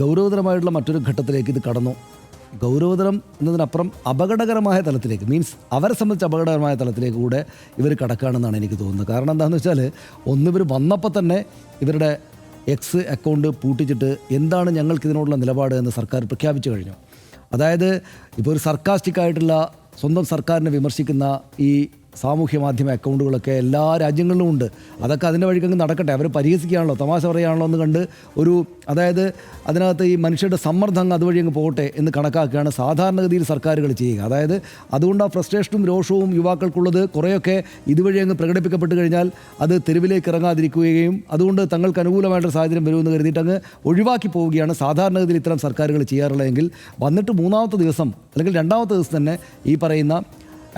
ഗൗരവതരമായിട്ടുള്ള മറ്റൊരു ഘട്ടത്തിലേക്ക് ഇത് കടന്നു. ഗൗരവതരം എന്നതിനപ്പുറം അപകടകരമായ തലത്തിലേക്ക്, മീൻസ് അവരെ സംബന്ധിച്ച് അപകടകരമായ തലത്തിലേക്ക് കൂടെ ഇവർ കടക്കുകയാണെന്നാണ് എനിക്ക് തോന്നുന്നത്. കാരണം എന്താണെന്ന് വെച്ചാൽ, ഇവർ വന്നപ്പോൾ തന്നെ ഇവരുടെ എക്സ് അക്കൗണ്ട് പൂട്ടിച്ചിട്ട് എന്താണ് ഞങ്ങൾക്കിതിനോടുള്ള നിലപാട് എന്ന് സർക്കാർ പ്രഖ്യാപിച്ചു കഴിഞ്ഞു. അതായത് ഇപ്പോൾ ഒരു സർക്കാസ്റ്റിക്കായിട്ടുള്ള സ്വന്തം സർക്കാരിനെ വിമർശിക്കുന്ന ഈ സാമൂഹ്യ മാധ്യമ അക്കൗണ്ടുകളൊക്കെ എല്ലാ രാജ്യങ്ങളിലും ഉണ്ട്. അതൊക്കെ അതിൻ്റെ വഴിക്കങ്ങ് നടക്കട്ടെ, അവർ പരിഹസിക്കുകയാണല്ലോ, തമാശ പറയുകയാണല്ലോ എന്ന് കണ്ട് അതായത് അതിനകത്ത് ഈ മനുഷ്യരുടെ സമ്മർദ്ദം അങ്ങ് അതുവഴി അങ്ങ് പോകട്ടെ എന്ന് കണക്കാക്കുകയാണ് സാധാരണഗതിയിൽ സർക്കാരുകൾ ചെയ്യുക. അതായത് അതുകൊണ്ട് ആ ഫ്രസ്ട്രേഷനും രോഷവും യുവാക്കൾക്കുള്ളത് കുറേയൊക്കെ ഇതുവഴി അങ്ങ് പ്രകടിപ്പിക്കപ്പെട്ട് കഴിഞ്ഞാൽ അത് തെരുവിലേക്ക് ഇറങ്ങാതിരിക്കുകയും അതുകൊണ്ട് തങ്ങൾക്ക് അനുകൂലമായിട്ടൊരു സാഹചര്യം വരുമെന്ന് കരുതിയിട്ട് അങ്ങ് ഒഴിവാക്കി പോവുകയാണ് സാധാരണഗതിയിൽ ഇത്തരം സർക്കാരുകൾ ചെയ്യാറുള്ളതെങ്കിൽ, വന്നിട്ട് മൂന്നാമത്തെ ദിവസം അല്ലെങ്കിൽ രണ്ടാമത്തെ ദിവസം തന്നെ ഈ പറയുന്ന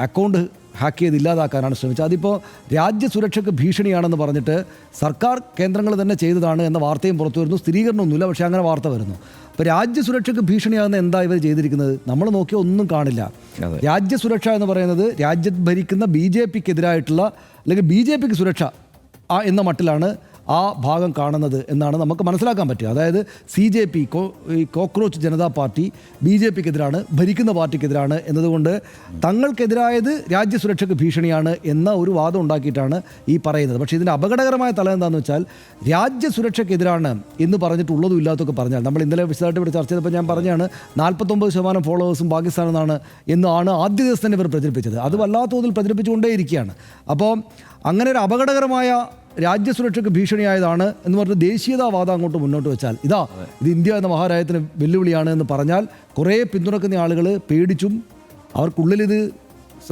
അക്കൗണ്ട് ഹാക്ക് ചെയ്ത് ഇല്ലാതാക്കാനാണ് ശ്രമിച്ചത്. അതിപ്പോൾ രാജ്യസുരക്ഷയ്ക്ക് ഭീഷണിയാണെന്ന് പറഞ്ഞിട്ട് സർക്കാർ കേന്ദ്രങ്ങൾ തന്നെ ചെയ്തതാണ് എന്ന വാർത്തയും പുറത്തു വരുന്നു. സ്ഥിരീകരണമൊന്നുമില്ല, പക്ഷേ അങ്ങനെ വാർത്ത വരുന്നു. അപ്പോൾ രാജ്യസുരക്ഷയ്ക്ക് ഭീഷണിയാകുന്ന എന്താ ഇവർ ചെയ്തിരിക്കുന്നത്? നമ്മൾ നോക്കിയാൽ ഒന്നും കാണില്ല. രാജ്യസുരക്ഷ എന്ന് പറയുന്നത് രാജ്യത്ത് ഭരിക്കുന്ന BJPക്കെതിരായിട്ടുള്ള അല്ലെങ്കിൽ BJPക്ക് സുരക്ഷ എന്ന മട്ടിലാണ് ആ ഭാഗം കാണുന്നത് എന്നാണ് നമുക്ക് മനസ്സിലാക്കാൻ പറ്റുക. അതായത് CJP കോക്രോച്ച് ജനതാ പാർട്ടി BJPക്കെതിരാണ്, ഭരിക്കുന്ന പാർട്ടിക്കെതിരാണ് എന്നതുകൊണ്ട് തങ്ങൾക്കെതിരായത് രാജ്യസുരക്ഷയ്ക്ക് ഭീഷണിയാണ് എന്ന ഒരു വാദം ഉണ്ടാക്കിയിട്ടാണ് ഈ പറയുന്നത്. പക്ഷേ ഇതിൻ്റെ അപകടകരമായ തലം എന്താണെന്ന് വെച്ചാൽ, രാജ്യസുരക്ഷയ്ക്കെതിരാണ് എന്ന് പറഞ്ഞിട്ടുള്ളതും ഇല്ലാത്തൊക്കെ പറഞ്ഞാൽ, നമ്മൾ ഇന്നലെ വിശദമായിട്ട് ഇവിടെ ചർച്ച ചെയ്തപ്പോൾ ഞാൻ പറഞ്ഞാണ് 49% ഫോളോവേഴ്സും പാകിസ്ഥാനെന്നാണ് എന്നാണ് ആദ്യ ദിവസം തന്നെ ഇവർ പ്രചരിപ്പിച്ചത്. അത് വല്ലാത്ത തോതിൽ പ്രചരിപ്പിച്ചുകൊണ്ടേയിരിക്കുകയാണ്. അപ്പോൾ അങ്ങനെ ഒരു അപകടകരമായ രാജ്യസുരക്ഷയ്ക്ക് ഭീഷണിയായതാണ് എന്ന് പറഞ്ഞ് ദേശീയതാവാദം അങ്ങോട്ട് മുന്നോട്ട് വെച്ചാൽ, ഇത് ഇന്ത്യ എന്ന മഹാരാജ്യത്തിന് വെല്ലുവിളിയാണ് എന്ന് പറഞ്ഞാൽ കുറേ പിന്തുണക്കുന്ന ആളുകൾ പേടിച്ചും, അവർക്കുള്ളിലിത്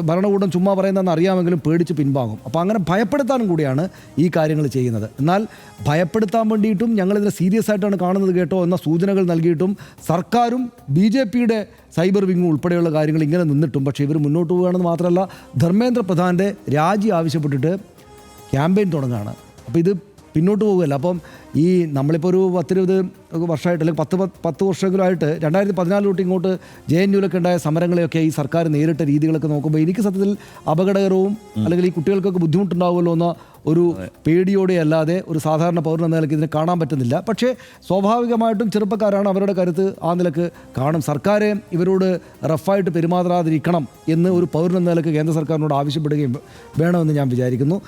ഭരണകൂടം ചുമ്മാ പറയുന്നതെന്ന് അറിയാമെങ്കിലും പേടിച്ച് പിൻവാങ്ങും. അപ്പോൾ അങ്ങനെ ഭയപ്പെടുത്താനും കൂടിയാണ് ഈ കാര്യങ്ങൾ ചെയ്യുന്നത്. എന്നാൽ ഭയപ്പെടുത്താൻ വേണ്ടിയിട്ടും ഞങ്ങളിതിനെ സീരിയസ് ആയിട്ടാണ് കാണുന്നത് കേട്ടോ എന്ന സൂചനകൾ നൽകിയിട്ടും സർക്കാരും BJPയുടെ സൈബർ വിങ്ങും ഉൾപ്പെടെയുള്ള കാര്യങ്ങൾ ഇങ്ങനെ നിന്നിട്ടും, പക്ഷേ ഇവർ മുന്നോട്ട് പോവുകയാണെന്ന് മാത്രമല്ല, ധർമ്മേന്ദ്ര പ്രധാൻ്റെ രാജി ആവശ്യപ്പെട്ടിട്ട് ക്യാമ്പയിൻ തുടങ്ങുകയാണ്. അപ്പോൾ ഇത് പിന്നോട്ട് പോകുകയല്ല. അപ്പം ഈ നമ്മളിപ്പോൾ ഒരു 10-20 വർഷമായിട്ട് അല്ലെങ്കിൽ 10 വർഷമെങ്കിലും ആയിട്ട് 2014 തൊട്ട് ഇങ്ങോട്ട് JNUവിലൊക്കെ ഉണ്ടായ സമരങ്ങളെയൊക്കെ ഈ സർക്കാർ നേരിട്ട രീതികളൊക്കെ നോക്കുമ്പോൾ എനിക്ക് സത്യത്തിൽ അപകടകരവും അല്ലെങ്കിൽ ഈ കുട്ടികൾക്കൊക്കെ ബുദ്ധിമുട്ടുണ്ടാവുമല്ലോ എന്ന ഒരു പേടിയോടെ അല്ലാതെ ഒരു സാധാരണ പൗരൻ എന്ന നിലയ്ക്ക് ഇതിനെ കാണാൻ പറ്റുന്നില്ല. പക്ഷേ സ്വാഭാവികമായിട്ടും ചെറുപ്പക്കാരാണ്, അവരുടെ കരുത്ത് ആ നിലക്ക് കാണും. സർക്കാരെ ഇവരോട് റഫായിട്ട് പെരുമാറാതിരിക്കണം എന്ന് ഒരു പൗരൻ എന്ന നിലയ്ക്ക് കേന്ദ്ര സർക്കാരിനോട് ആവശ്യപ്പെടുകയും വേണമെന്ന് ഞാൻ വിചാരിക്കുന്നു.